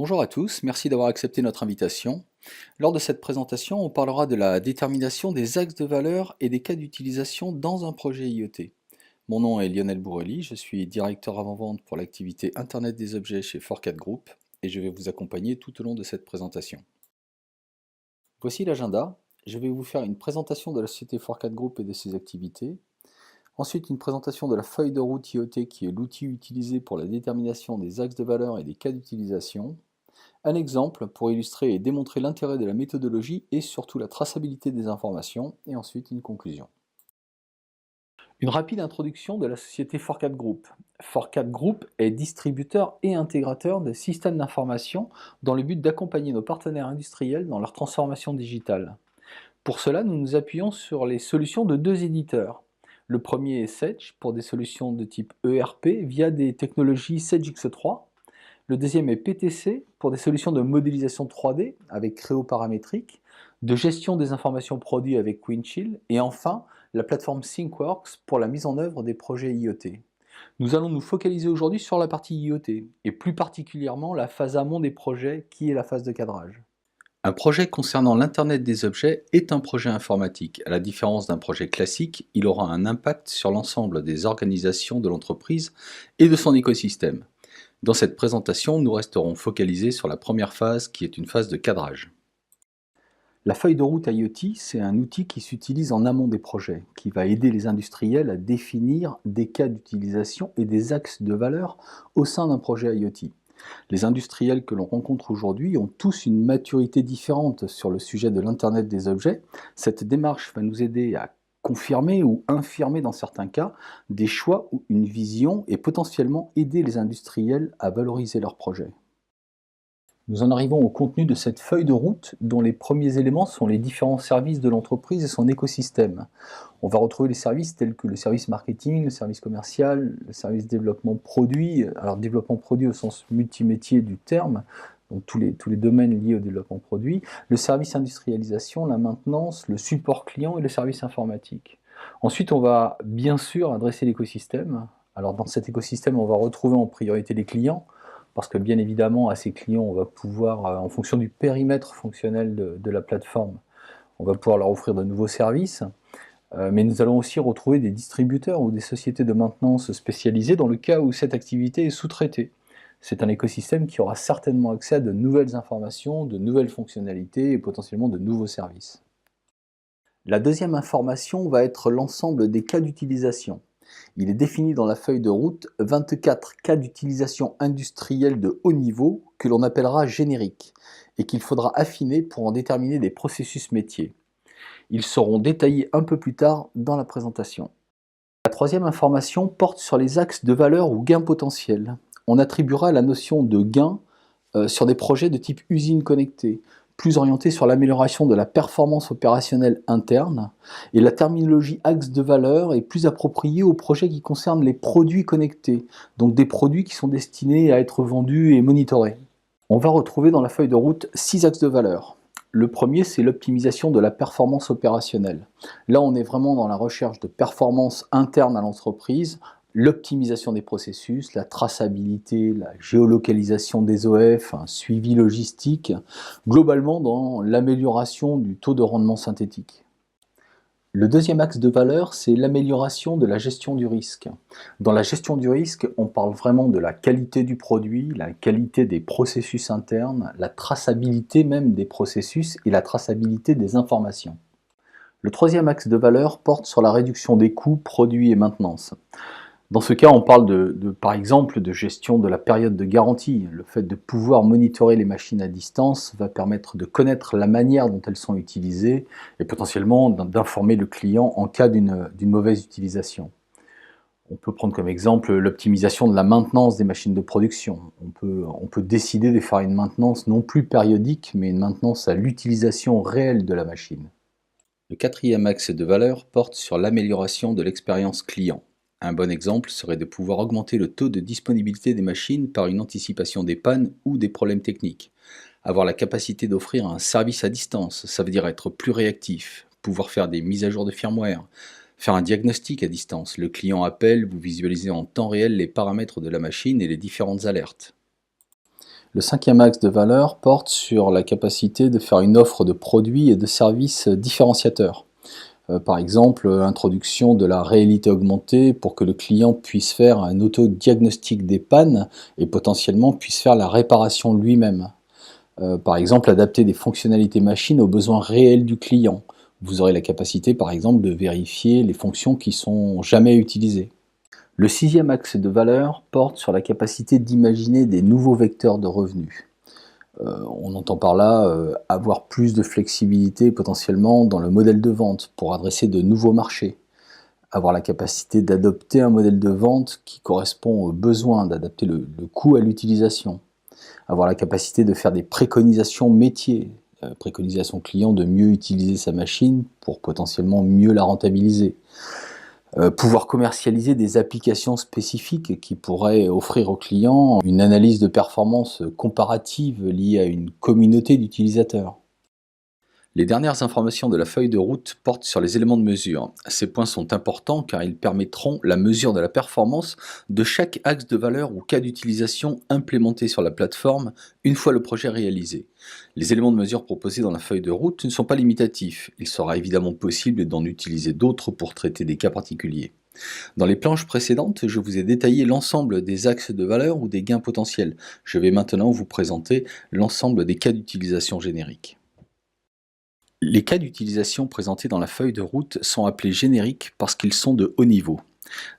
Bonjour à tous, merci d'avoir accepté notre invitation. Lors de cette présentation, on parlera de la détermination des axes de valeur et des cas d'utilisation dans un projet IoT. Mon nom est Lionel Bourrely, je suis directeur avant-vente pour l'activité Internet des objets chez Forcat Group et je vais vous accompagner tout au long de cette présentation. Voici l'agenda. Je vais vous faire une présentation de la société Forcat Group et de ses activités. Ensuite, une présentation de la feuille de route IoT qui est l'outil utilisé pour la détermination des axes de valeur et des cas d'utilisation. Un exemple pour illustrer et démontrer l'intérêt de la méthodologie et surtout la traçabilité des informations, et ensuite une conclusion. Une rapide introduction de la société Forcat Group. Forcat Group est distributeur et intégrateur de systèmes d'information dans le but d'accompagner nos partenaires industriels dans leur transformation digitale. Pour cela, nous nous appuyons sur les solutions de deux éditeurs. Le premier est Sedge pour des solutions de type ERP via des technologies Sedge X3. Le deuxième est PTC pour des solutions de modélisation 3D avec Creo paramétrique, de gestion des informations produits avec Windchill, et enfin la plateforme ThinkWorks pour la mise en œuvre des projets IoT. Nous allons nous focaliser aujourd'hui sur la partie IoT, et plus particulièrement la phase amont des projets qui est la phase de cadrage. Un projet concernant l'Internet des objets est un projet informatique. À la différence d'un projet classique, il aura un impact sur l'ensemble des organisations de l'entreprise et de son écosystème. Dans cette présentation, nous resterons focalisés sur la première phase qui est une phase de cadrage. La feuille de route IoT, c'est un outil qui s'utilise en amont des projets, qui va aider les industriels à définir des cas d'utilisation et des axes de valeur au sein d'un projet IoT. Les industriels que l'on rencontre aujourd'hui ont tous une maturité différente sur le sujet de l'Internet des objets. Cette démarche va nous aider à confirmer ou infirmer dans certains cas des choix ou une vision et potentiellement aider les industriels à valoriser leurs projets. Nous en arrivons au contenu de cette feuille de route dont les premiers éléments sont les différents services de l'entreprise et son écosystème. On va retrouver les services tels que le service marketing, le service commercial, le service développement produit, alors développement produit au sens multimétier du terme, donc tous les domaines liés au développement produit, le service industrialisation, la maintenance, le support client et le service informatique. Ensuite, on va bien sûr adresser l'écosystème. Alors dans cet écosystème, on va retrouver en priorité les clients, parce que bien évidemment, à ces clients, on va pouvoir, en fonction du périmètre fonctionnel de la plateforme, on va pouvoir leur offrir de nouveaux services, mais nous allons aussi retrouver des distributeurs ou des sociétés de maintenance spécialisées dans le cas où cette activité est sous-traitée. C'est un écosystème qui aura certainement accès à de nouvelles informations, de nouvelles fonctionnalités et potentiellement de nouveaux services. La deuxième information va être l'ensemble des cas d'utilisation. Il est défini dans la feuille de route 24 cas d'utilisation industrielle de haut niveau que l'on appellera génériques et qu'il faudra affiner pour en déterminer des processus métiers. Ils seront détaillés un peu plus tard dans la présentation. La troisième information porte sur les axes de valeur ou gains potentiels. On attribuera la notion de gain sur des projets de type usine connectée, plus orientés sur l'amélioration de la performance opérationnelle interne, et la terminologie axe de valeur est plus appropriée aux projets qui concernent les produits connectés, donc des produits qui sont destinés à être vendus et monitorés. On va retrouver dans la feuille de route 6 axes de valeur. Le premier, c'est l'optimisation de la performance opérationnelle. Là, on est vraiment dans la recherche de performance interne à l'entreprise, l'optimisation des processus, la traçabilité, la géolocalisation des OF, un suivi logistique, globalement dans l'amélioration du taux de rendement synthétique. Le deuxième axe de valeur, c'est l'amélioration de la gestion du risque. Dans la gestion du risque, on parle vraiment de la qualité du produit, la qualité des processus internes, la traçabilité même des processus et la traçabilité des informations. Le troisième axe de valeur porte sur la réduction des coûts, produits et maintenance. Dans ce cas, on parle par exemple de gestion de la période de garantie. Le fait de pouvoir monitorer les machines à distance va permettre de connaître la manière dont elles sont utilisées et potentiellement d'informer le client en cas d'une mauvaise utilisation. On peut prendre comme exemple l'optimisation de la maintenance des machines de production. On peut décider de faire une maintenance non plus périodique, mais une maintenance à l'utilisation réelle de la machine. Le quatrième axe de valeur porte sur l'amélioration de l'expérience client. Un bon exemple serait de pouvoir augmenter le taux de disponibilité des machines par une anticipation des pannes ou des problèmes techniques. Avoir la capacité d'offrir un service à distance, ça veut dire être plus réactif, pouvoir faire des mises à jour de firmware, faire un diagnostic à distance. Le client appelle, vous visualisez en temps réel les paramètres de la machine et les différentes alertes. Le cinquième axe de valeur porte sur la capacité de faire une offre de produits et de services différenciateurs. Par exemple, introduction de la réalité augmentée pour que le client puisse faire un autodiagnostic des pannes et potentiellement puisse faire la réparation lui-même. Par exemple, adapter des fonctionnalités machines aux besoins réels du client. Vous aurez la capacité, par exemple, de vérifier les fonctions qui sont jamais utilisées. Le sixième axe de valeur porte sur la capacité d'imaginer des nouveaux vecteurs de revenus. On entend par là avoir plus de flexibilité potentiellement dans le modèle de vente pour adresser de nouveaux marchés. Avoir la capacité d'adopter un modèle de vente qui correspond aux besoins, d'adapter le coût à l'utilisation. Avoir la capacité de faire des préconisations métiers, préconisation client de mieux utiliser sa machine pour potentiellement mieux la rentabiliser. Pouvoir commercialiser des applications spécifiques qui pourraient offrir aux clients une analyse de performance comparative liée à une communauté d'utilisateurs. Les dernières informations de la feuille de route portent sur les éléments de mesure. Ces points sont importants car ils permettront la mesure de la performance de chaque axe de valeur ou cas d'utilisation implémenté sur la plateforme une fois le projet réalisé. Les éléments de mesure proposés dans la feuille de route ne sont pas limitatifs. Il sera évidemment possible d'en utiliser d'autres pour traiter des cas particuliers. Dans les planches précédentes, je vous ai détaillé l'ensemble des axes de valeur ou des gains potentiels. Je vais maintenant vous présenter l'ensemble des cas d'utilisation génériques. Les cas d'utilisation présentés dans la feuille de route sont appelés génériques parce qu'ils sont de haut niveau.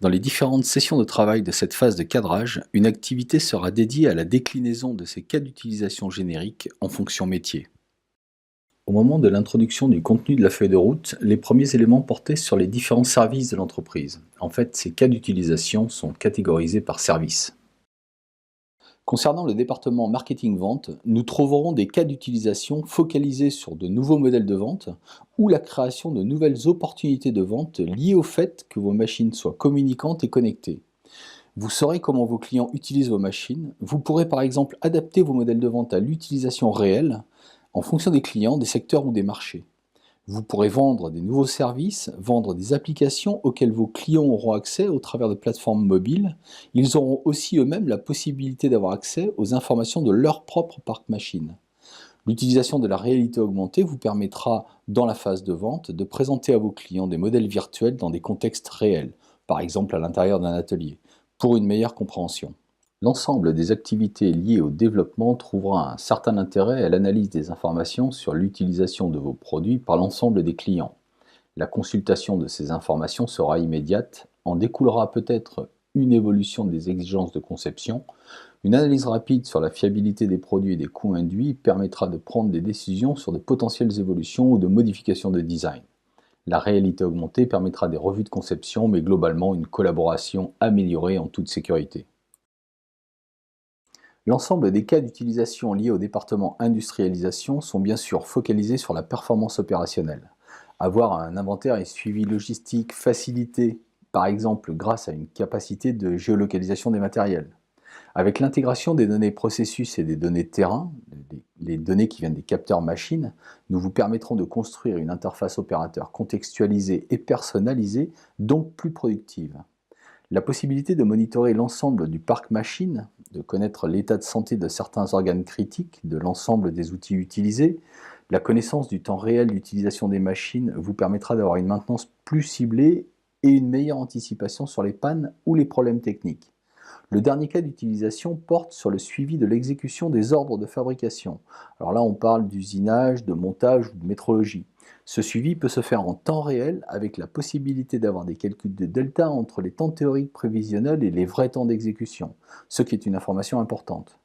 Dans les différentes sessions de travail de cette phase de cadrage, une activité sera dédiée à la déclinaison de ces cas d'utilisation génériques en fonction métier. Au moment de l'introduction du contenu de la feuille de route, les premiers éléments portaient sur les différents services de l'entreprise. En fait, ces cas d'utilisation sont catégorisés par service. Concernant le département marketing-vente, nous trouverons des cas d'utilisation focalisés sur de nouveaux modèles de vente ou la création de nouvelles opportunités de vente liées au fait que vos machines soient communicantes et connectées. Vous saurez comment vos clients utilisent vos machines. Vous pourrez par exemple adapter vos modèles de vente à l'utilisation réelle en fonction des clients, des secteurs ou des marchés. Vous pourrez vendre des nouveaux services, vendre des applications auxquelles vos clients auront accès au travers de plateformes mobiles. Ils auront aussi eux-mêmes la possibilité d'avoir accès aux informations de leur propre parc machine. L'utilisation de la réalité augmentée vous permettra, dans la phase de vente, de présenter à vos clients des modèles virtuels dans des contextes réels, par exemple à l'intérieur d'un atelier, pour une meilleure compréhension. L'ensemble des activités liées au développement trouvera un certain intérêt à l'analyse des informations sur l'utilisation de vos produits par l'ensemble des clients. La consultation de ces informations sera immédiate, en découlera peut-être une évolution des exigences de conception. Une analyse rapide sur la fiabilité des produits et des coûts induits permettra de prendre des décisions sur de potentielles évolutions ou de modifications de design. La réalité augmentée permettra des revues de conception, mais globalement une collaboration améliorée en toute sécurité. L'ensemble des cas d'utilisation liés au département industrialisation sont bien sûr focalisés sur la performance opérationnelle. Avoir un inventaire et suivi logistique facilité, par exemple grâce à une capacité de géolocalisation des matériels. Avec l'intégration des données processus et des données terrain, les données qui viennent des capteurs machines, nous vous permettrons de construire une interface opérateur contextualisée et personnalisée, donc plus productive. La possibilité de monitorer l'ensemble du parc machine, de connaître l'état de santé de certains organes critiques, de l'ensemble des outils utilisés, la connaissance du temps réel d'utilisation des machines vous permettra d'avoir une maintenance plus ciblée et une meilleure anticipation sur les pannes ou les problèmes techniques. Le dernier cas d'utilisation porte sur le suivi de l'exécution des ordres de fabrication. Alors là, on parle d'usinage, de montage ou de métrologie. Ce suivi peut se faire en temps réel avec la possibilité d'avoir des calculs de delta entre les temps théoriques prévisionnels et les vrais temps d'exécution, ce qui est une information importante.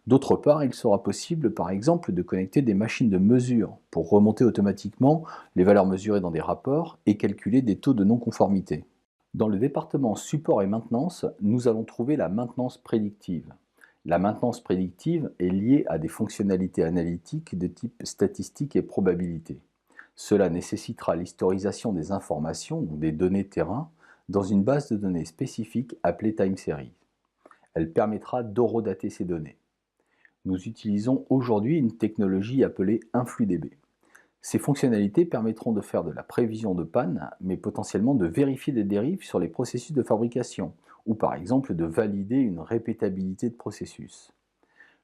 D'autre part, il sera possible par exemple de connecter des machines de mesure pour remonter automatiquement les valeurs mesurées dans des rapports et calculer des taux de non-conformité. Dans le département support et maintenance, nous allons trouver la maintenance prédictive. La maintenance prédictive est liée à des fonctionnalités analytiques de type statistique et probabilité. Cela nécessitera l'historisation des informations, ou des données terrain, dans une base de données spécifique appelée time series. Elle permettra d'horodater ces données. Nous utilisons aujourd'hui une technologie appelée InfluDB. Ces fonctionnalités permettront de faire de la prévision de panne, mais potentiellement de vérifier des dérives sur les processus de fabrication, ou par exemple de valider une répétabilité de processus.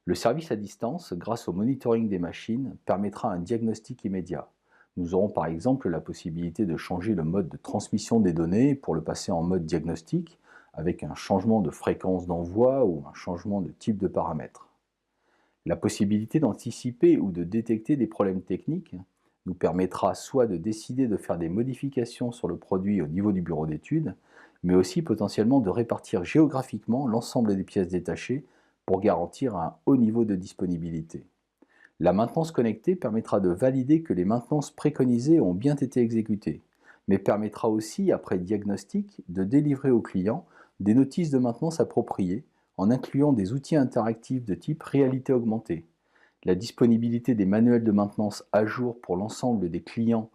Le service à distance, grâce au monitoring des machines, permettra un diagnostic immédiat. Nous aurons par exemple la possibilité de changer le mode de transmission des données pour le passer en mode diagnostic, avec un changement de fréquence d'envoi ou un changement de type de paramètres. La possibilité d'anticiper ou de détecter des problèmes techniques nous permettra soit de décider de faire des modifications sur le produit au niveau du bureau d'études, mais aussi potentiellement de répartir géographiquement l'ensemble des pièces détachées pour garantir un haut niveau de disponibilité. La maintenance connectée permettra de valider que les maintenances préconisées ont bien été exécutées, mais permettra aussi, après diagnostic, de délivrer au client des notices de maintenance appropriées en incluant des outils interactifs de type réalité augmentée. La disponibilité des manuels de maintenance à jour pour l'ensemble des clients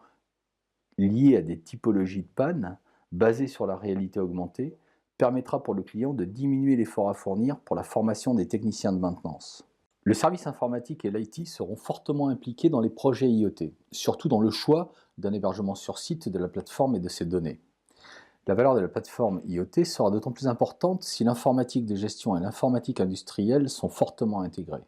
liés à des typologies de panne basées sur la réalité augmentée permettra pour le client de diminuer l'effort à fournir pour la formation des techniciens de maintenance. Le service informatique et l'IT seront fortement impliqués dans les projets IoT, surtout dans le choix d'un hébergement sur site de la plateforme et de ses données. La valeur de la plateforme IoT sera d'autant plus importante si l'informatique de gestion et l'informatique industrielle sont fortement intégrées.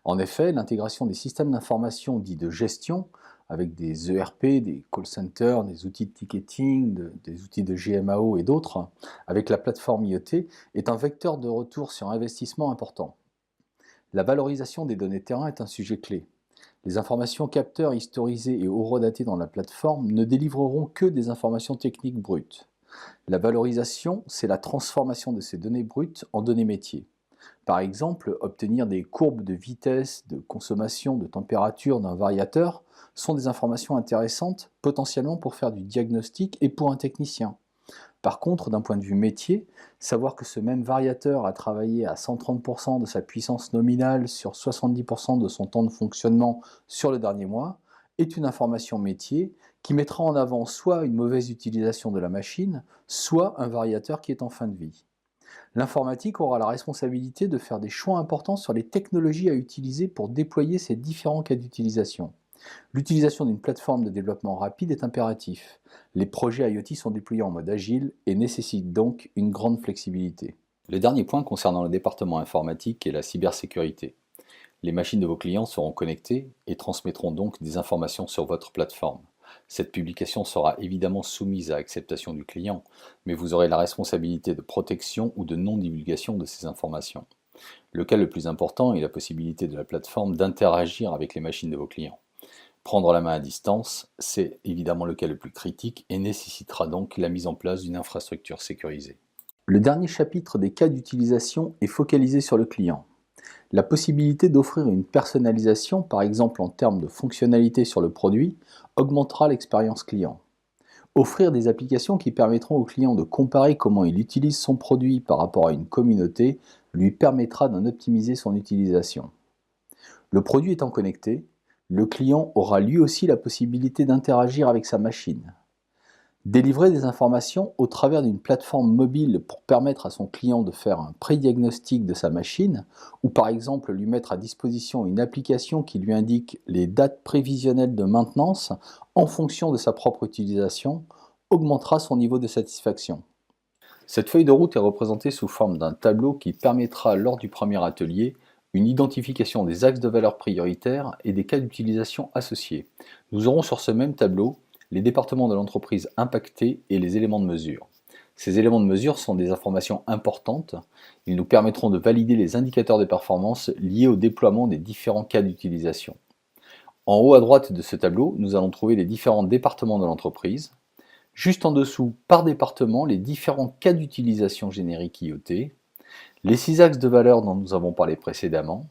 En effet, l'intégration des systèmes d'information dits de gestion, avec des ERP, des call centers, des outils de ticketing, des outils de GMAO et d'autres, avec la plateforme IoT, est un vecteur de retour sur investissement important. La valorisation des données terrain est un sujet clé. Les informations capteurs historisées et horodatées dans la plateforme ne délivreront que des informations techniques brutes. La valorisation, c'est la transformation de ces données brutes en données métiers. Par exemple, obtenir des courbes de vitesse, de consommation, de température d'un variateur sont des informations intéressantes potentiellement pour faire du diagnostic et pour un technicien. Par contre, d'un point de vue métier, savoir que ce même variateur a travaillé à 130% de sa puissance nominale sur 70% de son temps de fonctionnement sur le dernier mois est une information métier qui mettra en avant soit une mauvaise utilisation de la machine, soit un variateur qui est en fin de vie. L'informatique aura la responsabilité de faire des choix importants sur les technologies à utiliser pour déployer ces différents cas d'utilisation. L'utilisation d'une plateforme de développement rapide est impératif. Les projets IoT sont déployés en mode agile et nécessitent donc une grande flexibilité. Le dernier point concernant le département informatique est la cybersécurité. Les machines de vos clients seront connectées et transmettront donc des informations sur votre plateforme. Cette publication sera évidemment soumise à acceptation du client, mais vous aurez la responsabilité de protection ou de non-divulgation de ces informations. Le cas le plus important est la possibilité de la plateforme d'interagir avec les machines de vos clients. Prendre la main à distance, c'est évidemment le cas le plus critique et nécessitera donc la mise en place d'une infrastructure sécurisée. Le dernier chapitre des cas d'utilisation est focalisé sur le client. La possibilité d'offrir une personnalisation, par exemple en termes de fonctionnalité sur le produit, augmentera l'expérience client. Offrir des applications qui permettront au client de comparer comment il utilise son produit par rapport à une communauté lui permettra d'en optimiser son utilisation. Le produit étant connecté, le client aura lui aussi la possibilité d'interagir avec sa machine. Délivrer des informations au travers d'une plateforme mobile pour permettre à son client de faire un pré-diagnostic de sa machine, ou par exemple lui mettre à disposition une application qui lui indique les dates prévisionnelles de maintenance en fonction de sa propre utilisation, augmentera son niveau de satisfaction. Cette feuille de route est représentée sous forme d'un tableau qui permettra lors du premier atelier une identification des axes de valeur prioritaires et des cas d'utilisation associés. Nous aurons sur ce même tableau les départements de l'entreprise impactés et les éléments de mesure. Ces éléments de mesure sont des informations importantes. Ils nous permettront de valider les indicateurs de performance liés au déploiement des différents cas d'utilisation. En haut à droite de ce tableau, nous allons trouver les différents départements de l'entreprise. Juste en dessous, par département, les différents cas d'utilisation génériques IoT, les 6 axes de valeur dont nous avons parlé précédemment.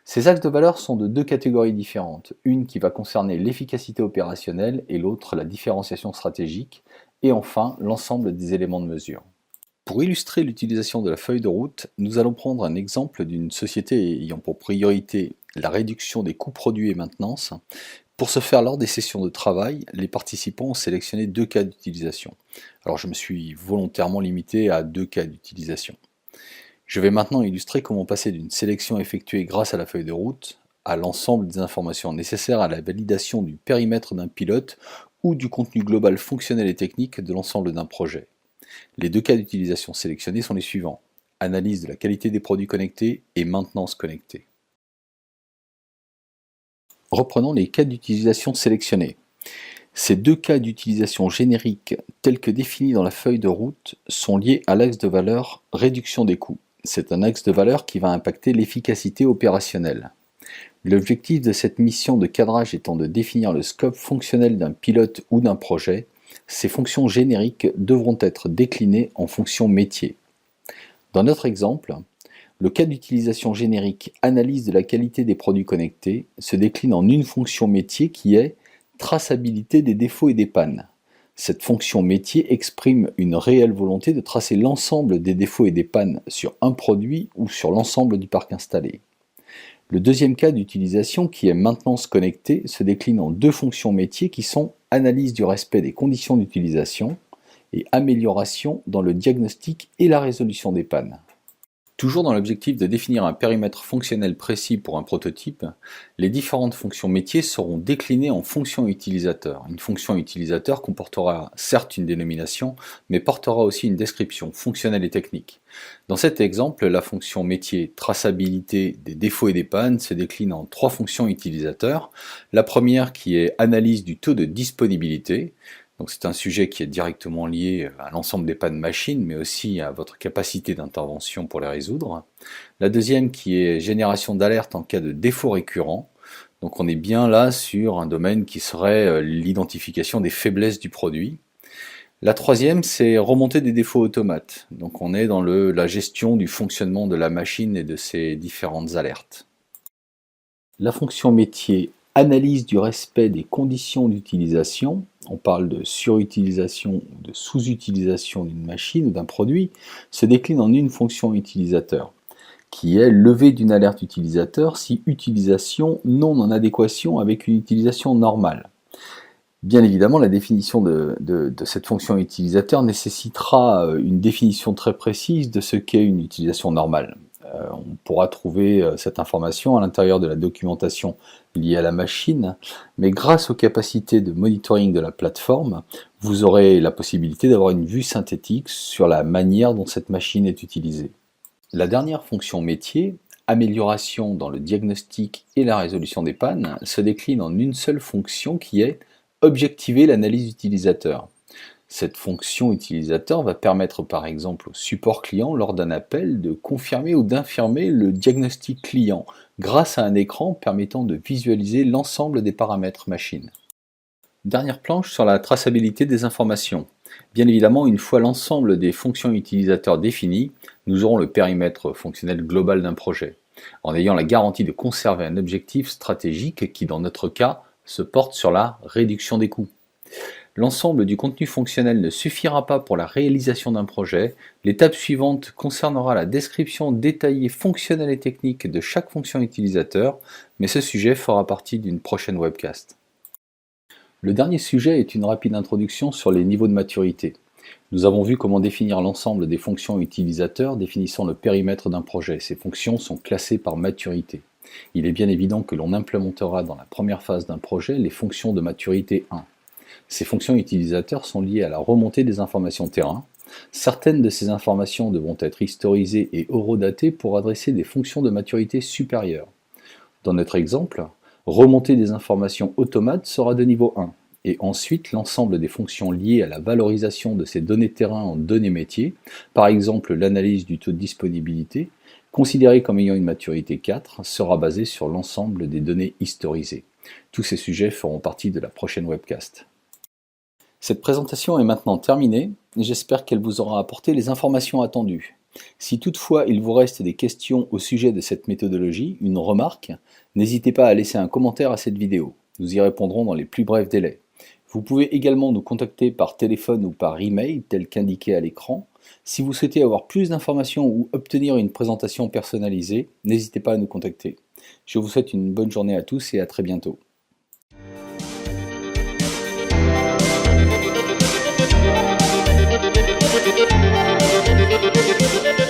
Ces axes de valeur sont de 2 catégories différentes, une qui va concerner l'efficacité opérationnelle et l'autre la différenciation stratégique, et enfin l'ensemble des éléments de mesure. Pour illustrer l'utilisation de la feuille de route, nous allons prendre un exemple d'une société ayant pour priorité la réduction des coûts produits et maintenance. Pour ce faire, lors des sessions de travail, les participants ont sélectionné 2 cas d'utilisation. Alors je me suis volontairement limité à 2 cas d'utilisation. Je vais maintenant illustrer comment passer d'une sélection effectuée grâce à la feuille de route à l'ensemble des informations nécessaires à la validation du périmètre d'un pilote ou du contenu global fonctionnel et technique de l'ensemble d'un projet. Les 2 cas d'utilisation sélectionnés sont les suivants: analyse de la qualité des produits connectés et maintenance connectée. Reprenons les cas d'utilisation sélectionnés. Ces deux cas d'utilisation génériques tels que définis dans la feuille de route sont liés à l'axe de valeur réduction des coûts. C'est un axe de valeur qui va impacter l'efficacité opérationnelle. L'objectif de cette mission de cadrage étant de définir le scope fonctionnel d'un pilote ou d'un projet, ces fonctions génériques devront être déclinées en fonctions métiers. Dans notre exemple, le cas d'utilisation générique analyse de la qualité des produits connectés se décline en une fonction métier qui est traçabilité des défauts et des pannes. Cette fonction métier exprime une réelle volonté de tracer l'ensemble des défauts et des pannes sur un produit ou sur l'ensemble du parc installé. Le deuxième cas d'utilisation, qui est maintenance connectée, se décline en deux fonctions métiers qui sont analyse du respect des conditions d'utilisation et amélioration dans le diagnostic et la résolution des pannes. Toujours dans l'objectif de définir un périmètre fonctionnel précis pour un prototype, les différentes fonctions métiers seront déclinées en fonctions utilisateurs. Une fonction utilisateur comportera certes une dénomination, mais portera aussi une description fonctionnelle et technique. Dans cet exemple, la fonction métier traçabilité des défauts et des pannes se décline en trois fonctions utilisateurs. La première qui est analyse du taux de disponibilité. Donc c'est un sujet qui est directement lié à l'ensemble des pannes machines, mais aussi à votre capacité d'intervention pour les résoudre. La deuxième qui est génération d'alerte en cas de défaut récurrent. Donc on est bien là sur un domaine qui serait l'identification des faiblesses du produit. La troisième, c'est remonter des défauts automates. Donc on est dans la gestion du fonctionnement de la machine et de ses différentes alertes. La fonction métier analyse du respect des conditions d'utilisation, on parle de surutilisation ou de sous-utilisation d'une machine ou d'un produit, se décline en une fonction utilisateur, qui est levée d'une alerte utilisateur si utilisation non en adéquation avec une utilisation normale. Bien évidemment, la définition de cette fonction utilisateur nécessitera une définition très précise de ce qu'est une utilisation normale. On pourra trouver cette information à l'intérieur de la documentation liée à la machine, mais grâce aux capacités de monitoring de la plateforme, vous aurez la possibilité d'avoir une vue synthétique sur la manière dont cette machine est utilisée. La dernière fonction métier, amélioration dans le diagnostic et la résolution des pannes, se décline en une seule fonction qui est objectiver l'analyse utilisateur. Cette fonction utilisateur va permettre par exemple au support client lors d'un appel de confirmer ou d'infirmer le diagnostic client grâce à un écran permettant de visualiser l'ensemble des paramètres machine. Dernière planche sur la traçabilité des informations. Bien évidemment, une fois l'ensemble des fonctions utilisateurs définies, nous aurons le périmètre fonctionnel global d'un projet, en ayant la garantie de conserver un objectif stratégique qui, dans notre cas, se porte sur la réduction des coûts. L'ensemble du contenu fonctionnel ne suffira pas pour la réalisation d'un projet. L'étape suivante concernera la description détaillée fonctionnelle et technique de chaque fonction utilisateur, mais ce sujet fera partie d'une prochaine webcast. Le dernier sujet est une rapide introduction sur les niveaux de maturité. Nous avons vu comment définir l'ensemble des fonctions utilisateurs définissant le périmètre d'un projet. Ces fonctions sont classées par maturité. Il est bien évident que l'on implémentera dans la première phase d'un projet les fonctions de maturité 1. Ces fonctions utilisateurs sont liées à la remontée des informations terrain. Certaines de ces informations devront être historisées et horodatées pour adresser des fonctions de maturité supérieures. Dans notre exemple, remonter des informations automates sera de niveau 1, et ensuite l'ensemble des fonctions liées à la valorisation de ces données terrain en données métiers, par exemple l'analyse du taux de disponibilité, considérée comme ayant une maturité 4, sera basée sur l'ensemble des données historisées. Tous ces sujets feront partie de la prochaine webcast. Cette présentation est maintenant terminée et j'espère qu'elle vous aura apporté les informations attendues. Si toutefois il vous reste des questions au sujet de cette méthodologie, une remarque, n'hésitez pas à laisser un commentaire à cette vidéo. Nous y répondrons dans les plus brefs délais. Vous pouvez également nous contacter par téléphone ou par email tel qu'indiqué à l'écran. Si vous souhaitez avoir plus d'informations ou obtenir une présentation personnalisée, n'hésitez pas à nous contacter. Je vous souhaite une bonne journée à tous et à très bientôt. Thank you.